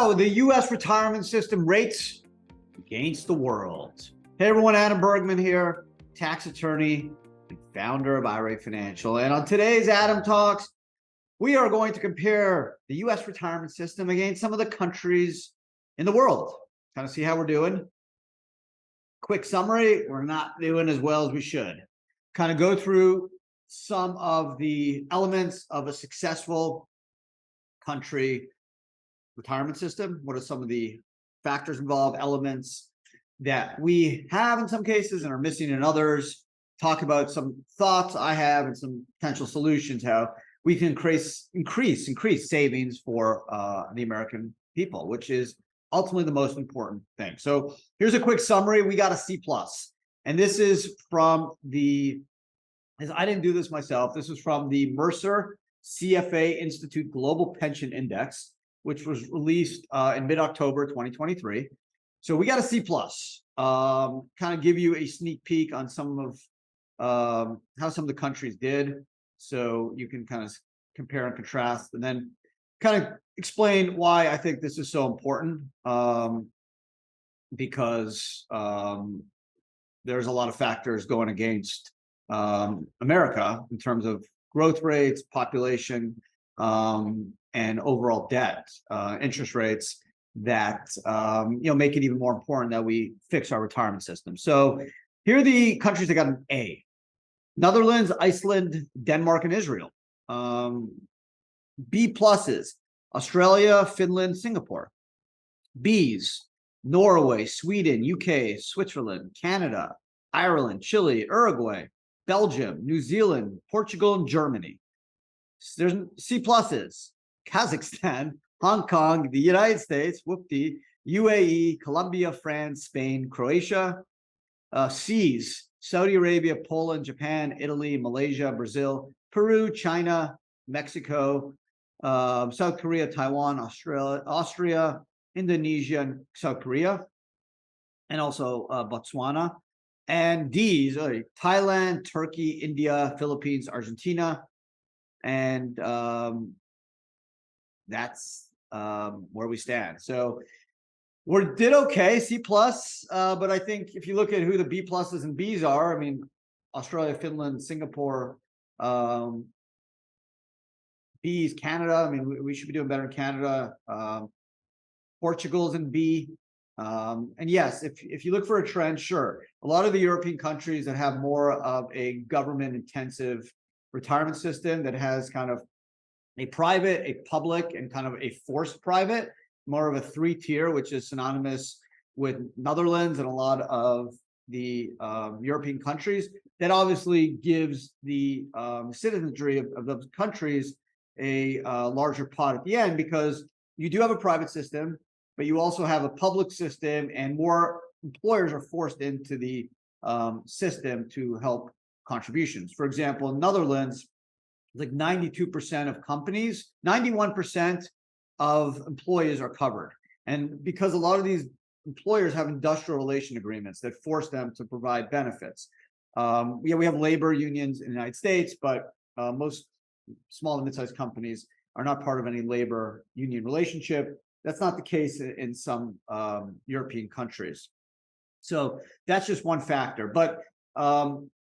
So the U.S. retirement system rates against the world. Hey everyone, Adam Bergman here, tax attorney and founder of IRA Financial. And on today's Adam Talks, we are going to compare the U.S. retirement system against some of the countries in the world. Kind of see how we're doing. Quick summary, we're not doing as well as we should. Kind of go through some of the elements of a successful country retirement system. What are some of the factors involved, elements that we have in some cases and are missing in others? Talk about some thoughts I have and some potential solutions, how we can increase savings for the American people, which is ultimately the most important thing. So here's a quick summary. We got a C+. And this is from I didn't do this myself. This is from the Mercer CFA Institute Global Pension Index, which was released in mid-October 2023. So we got a C+. Kind of give you a sneak peek on some of how some of the countries did. So you can kind of compare and contrast, and then kind of explain why I think this is so important, because there's a lot of factors going against America in terms of growth rates, population, and overall debt, interest rates that make it even more important that we fix our retirement system. So here are the countries that got an A: Netherlands, Iceland, Denmark, and Israel. B pluses: Australia, Finland, Singapore. Bs: Norway, Sweden, UK, Switzerland, Canada, Ireland, Chile, Uruguay, Belgium, New Zealand, Portugal, and Germany. There's C pluses: Kazakhstan, Hong Kong, the United States, whoopty, UAE, Colombia, France, Spain, Croatia. C's: Saudi Arabia, Poland, Japan, Italy, Malaysia, Brazil, Peru, China, Mexico, South Korea, Taiwan, Austria, Indonesia, and South Korea, and also Botswana. And D's: Thailand, Turkey, India, Philippines, Argentina. And that's where we stand. So we did okay, C+, but I think if you look at who the B pluses and Bs are, I mean, Australia, Finland, Singapore, Bs, Canada. I mean, we should be doing better in Canada. Portugal's in B. And yes, if you look for a trend, sure, a lot of the European countries that have more of a government-intensive retirement system that has kind of a private, a public, and kind of a forced private, more of a three-tier, which is synonymous with Netherlands and a lot of the European countries. That obviously gives the citizenry of those countries a larger pot at the end, because you do have a private system, but you also have a public system, and more employers are forced into the system to help contributions. For example, in Netherlands, like 92% of companies, 91% of employees are covered. And because a lot of these employers have industrial relation agreements that force them to provide benefits. We have labor unions in the United States, but most small and mid-sized companies are not part of any labor union relationship. That's not the case in some European countries. So that's just one factor. But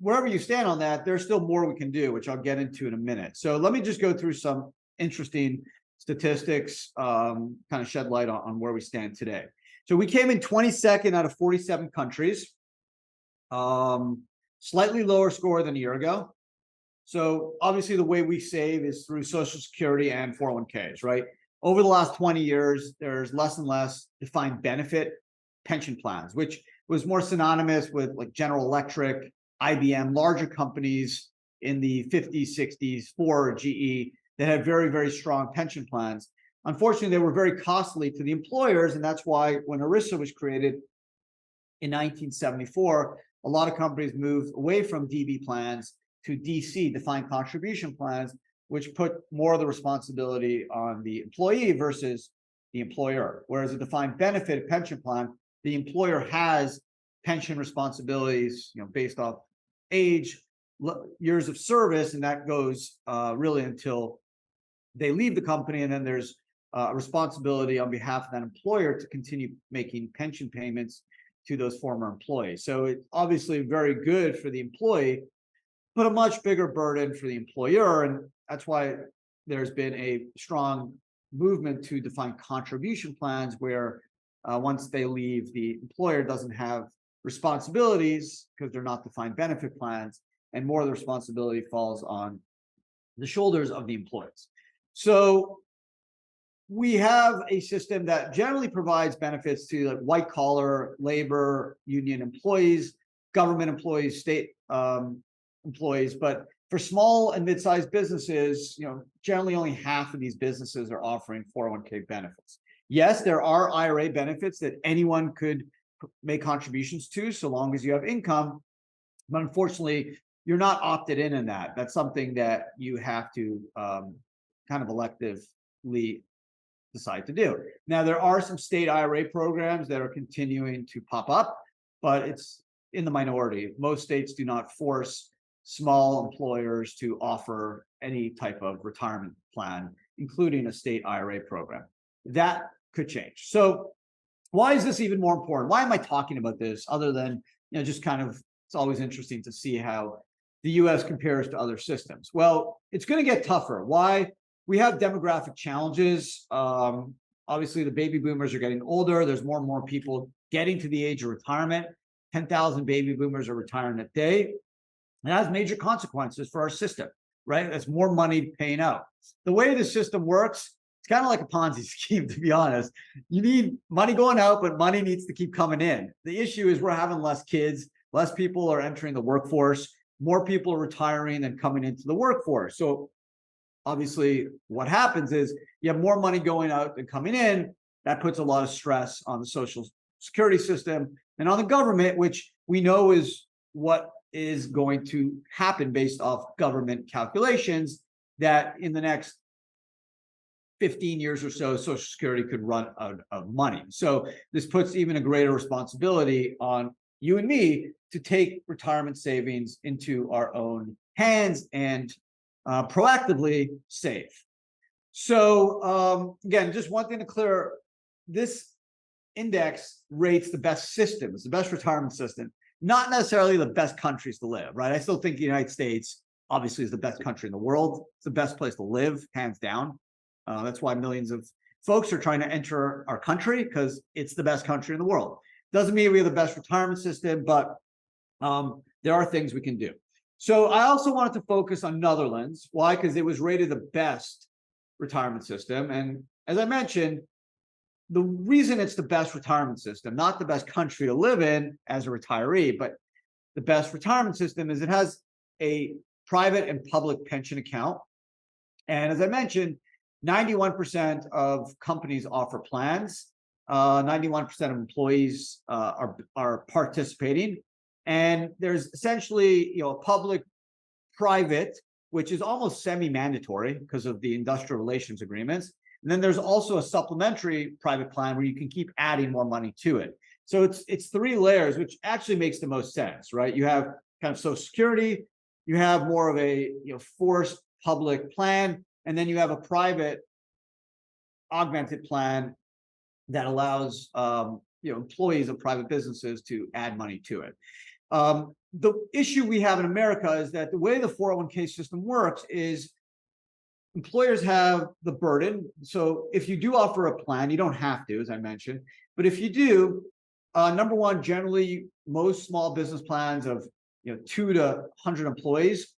wherever you stand on that, there's still more we can do, which I'll get into in a minute. So let me just go through some interesting statistics, kind of shed light on where we stand today. So we came in 22nd out of 47 countries, slightly lower score than a year ago. So obviously the way we save is through Social Security and 401ks, right? Over the last 20 years, there's less and less defined benefit pension plans, which was more synonymous with like General Electric, IBM, larger companies in the 50s, 60s, Ford, GE, that had very, very strong pension plans. Unfortunately, they were very costly to the employers, and that's why when ERISA was created in 1974, a lot of companies moved away from DB plans to DC, defined contribution plans, which put more of the responsibility on the employee versus the employer. Whereas a defined benefit pension plan, the employer has pension responsibilities, based off age, years of service, and that goes really until they leave the company, and then there's responsibility on behalf of that employer to continue making pension payments to those former employees. So it's obviously very good for the employee, but a much bigger burden for the employer. And that's why there's been a strong movement to define contribution plans where once they leave, the employer doesn't have responsibilities because they're not defined benefit plans, and more of the responsibility falls on the shoulders of the employees. So we have a system that generally provides benefits to like white collar labor union employees, government employees, state employees, but for small and mid-sized businesses, generally only half of these businesses are offering 401k benefits. Yes, there are IRA benefits that anyone could make contributions to so long as you have income, but unfortunately, you're not opted in that. That's something that you have to kind of electively decide to do. Now, there are some state IRA programs that are continuing to pop up, but it's in the minority. Most states do not force small employers to offer any type of retirement plan, including a state IRA program. That could change. So why is this even more important? Why am I talking about this other than, just kind of, it's always interesting to see how the US compares to other systems. Well, it's going to get tougher. Why? We have demographic challenges. Obviously, the baby boomers are getting older. There's more and more people getting to the age of retirement. 10,000 baby boomers are retiring a day. It has major consequences for our system, right? That's more money paying out. The way the system works, it's kind of like a Ponzi scheme, to be honest. You need money going out, but money needs to keep coming in. The issue is we're having less kids, less people are entering the workforce, more people are retiring than coming into the workforce. So obviously what happens is you have more money going out than coming in. That puts a lot of stress on the social security system and on the government, which we know is what is going to happen based off government calculations, that in the next 15 years or so, Social Security could run out of money. So this puts even a greater responsibility on you and me to take retirement savings into our own hands and proactively save. So again, just one thing to clear, this index rates the best systems, the best retirement system, not necessarily the best countries to live, right? I still think the United States obviously is the best country in the world. It's the best place to live, hands down. That's why millions of folks are trying to enter our country, because it's the best country in the world. Doesn't mean we have the best retirement system, but there are things we can do. So I also wanted to focus on Netherlands. Why? Because it was rated the best retirement system. And as I mentioned, the reason it's the best retirement system, not the best country to live in as a retiree, but the best retirement system, is it has a private and public pension account. And as I mentioned, 91% of companies offer plans. 91% of employees are participating. And there's essentially, a public-private, which is almost semi-mandatory because of the industrial relations agreements. And then there's also a supplementary private plan where you can keep adding more money to it. So it's three layers, which actually makes the most sense, right? You have kind of Social Security, you have more of a forced public plan, and then you have a private augmented plan that allows employees of private businesses to add money to it. The issue we have in America is that the way the 401k system works is employers have the burden. So if you do offer a plan, you don't have to, as I mentioned, but if you do, number one, generally most small business plans of 2 to 100 employees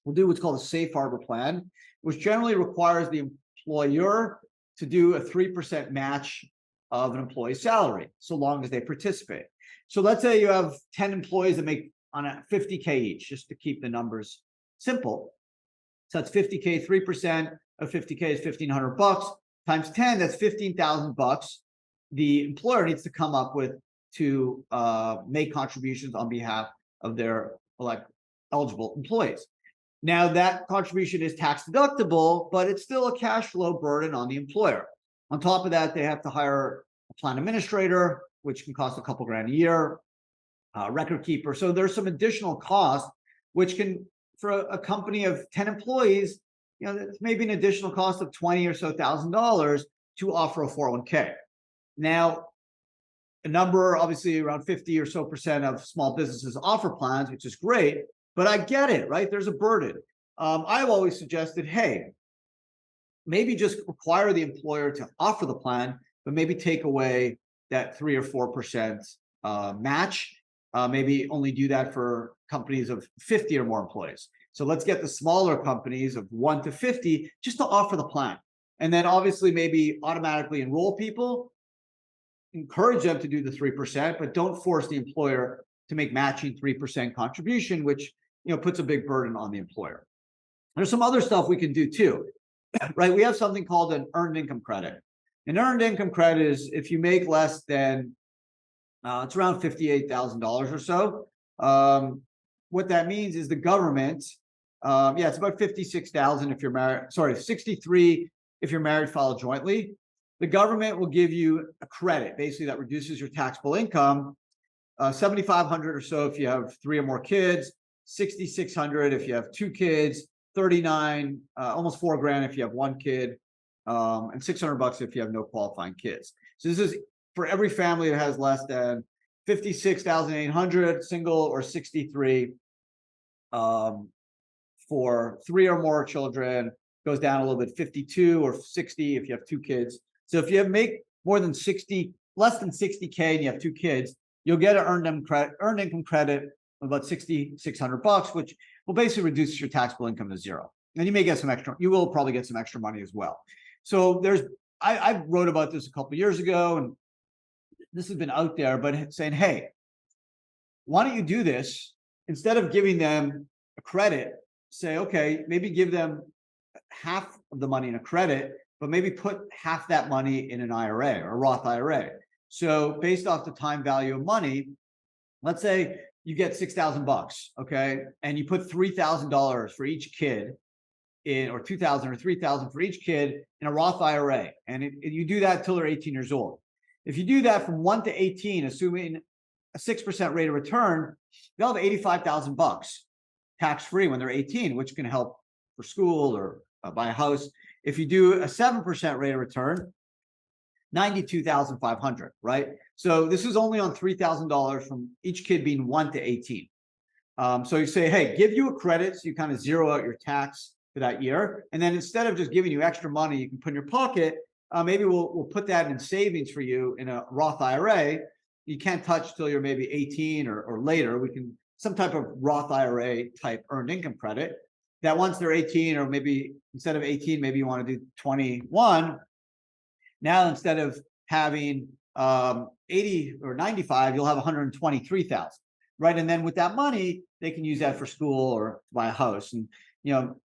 will do what's called a safe harbor plan, which generally requires the employer to do a 3% match of an employee's salary, so long as they participate. So let's say you have 10 employees that make on a 50K each, just to keep the numbers simple. So that's 50K, 3% of 50K is $1,500 times 10, that's $15,000 the employer needs to come up with to make contributions on behalf of their eligible employees. Now that contribution is tax deductible, but it's still a cash flow burden on the employer. On top of that, they have to hire a plan administrator, which can cost a couple grand a year, record keeper. So there's some additional cost, which can, for a company of 10 employees, it's maybe an additional cost of $20,000 or so. to offer a 401k. Now, a number, obviously around 50 or so percent of small businesses offer plans, which is great, but I get it, right? There's a burden. I've always suggested, hey, maybe just require the employer to offer the plan, but maybe take away that 3 or 4% match. Maybe only do that for companies of 50 or more employees. So let's get the smaller companies of 1 to 50 just to offer the plan. And then obviously maybe automatically enroll people, encourage them to do the 3%, but don't force the employer to make matching 3% contribution, which puts a big burden on the employer. There's some other stuff we can do too, right? We have something called an earned income credit. An earned income credit is if you make less than, it's around $58,000 or so. What that means is the government, it's about 56,000 if you're married, sorry, 63 if you're married, filed jointly. The government will give you a credit, basically that reduces your taxable income, 7,500 or so if you have 3 or more kids, 6,600 if you have 2 kids, 39, almost $4,000 if you have 1 kid, and $600 if you have no qualifying kids. So this is for every family that has less than 56,800 single, or 63 for 3 or more children. Goes down a little bit, 52 or 60 if you have 2 kids. So if you make more than 60, less than 60K and you have 2 kids, you'll get an earned income credit of about $6,600, which will basically reduce your taxable income to zero. And you may get some extra, you will probably get some extra money as well. So I wrote about this a couple of years ago, and this has been out there, but saying, hey, why don't you do this? Instead of giving them a credit, say, okay, maybe give them half of the money in a credit, but maybe put half that money in an IRA or a Roth IRA. So based off the time value of money, let's say you get $6,000, okay, and you put $3,000 for each kid in, or $2,000 or $3,000 for each kid in a Roth IRA, and you do that until they're 18 years old. If you do that from 1 to 18, assuming a 6% rate of return, they'll have $85,000 tax-free when they're 18, which can help for school or buy a house. If you do a 7% rate of return, $92,500, right? So this is only on $3,000 from each kid being 1 to 18. So you say, hey, give you a credit, so you kind of zero out your tax for that year. And then instead of just giving you extra money you can put in your pocket, maybe we'll put that in savings for you in a Roth IRA. You can't touch till you're maybe 18 or later. We can, some type of Roth IRA type earned income credit that once they're 18, or maybe instead of 18, maybe you want to do 21. Now, instead of having 80 or 95, you'll have 123,000, right? And then with that money, they can use that for school or buy a house. And,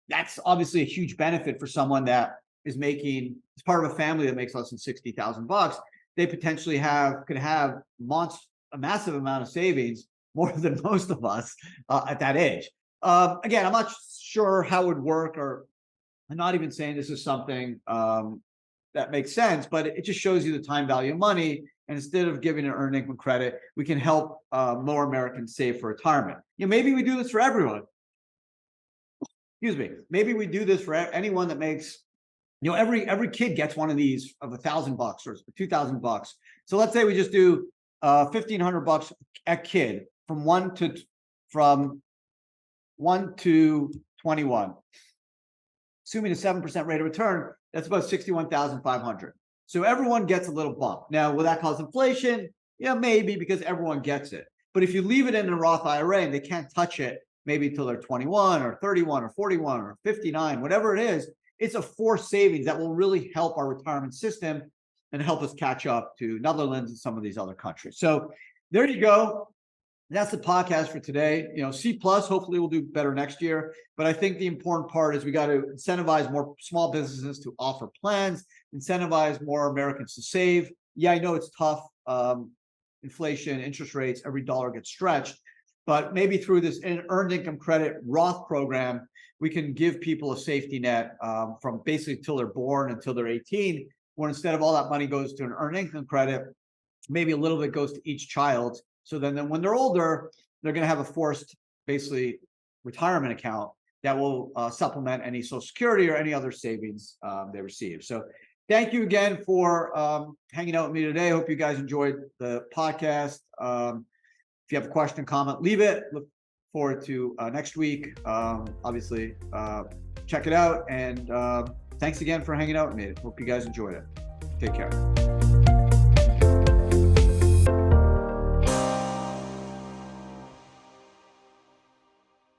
that's obviously a huge benefit for someone that is making, as part of a family that makes less than $60,000. They potentially could have a massive amount of savings, more than most of us at that age. Again, I'm not sure how it would work, or I'm not even saying this is something that makes sense, but it just shows you the time value of money. And instead of giving an earned income credit, we can help more Americans save for retirement. Maybe we do this for everyone. Excuse me. Maybe we do this for anyone that makes, every kid gets one of these of $1,000 or $2,000. So let's say we just do $1,500 a kid from 1 to 21. Assuming a 7% rate of return, that's about $61,500. So everyone gets a little bump. Now, will that cause inflation? Yeah, maybe, because everyone gets it. But if you leave it in a Roth IRA and they can't touch it maybe until they're 21 or 31 or 41 or 59, whatever it is, it's a forced savings that will really help our retirement system and help us catch up to Netherlands and some of these other countries. So there you go. That's the podcast for today. C+, hopefully we'll do better next year. But I think the important part is we got to incentivize more small businesses to offer plans, incentivize more Americans to save. Yeah, I know it's tough. Inflation, interest rates, every dollar gets stretched. But maybe through this earned income credit Roth program, we can give people a safety net from basically till they're born until they're 18, where instead of all that money goes to an earned income credit, maybe a little bit goes to each child. So then when they're older, they're going to have a forced, basically, retirement account that will supplement any Social Security or any other savings they receive. So Thank you again for hanging out with me today. I hope you guys enjoyed the podcast. If you have a question, comment, leave it. Look forward to next week. Obviously, check it out. And thanks again for hanging out with me. Hope you guys enjoyed it. Take care.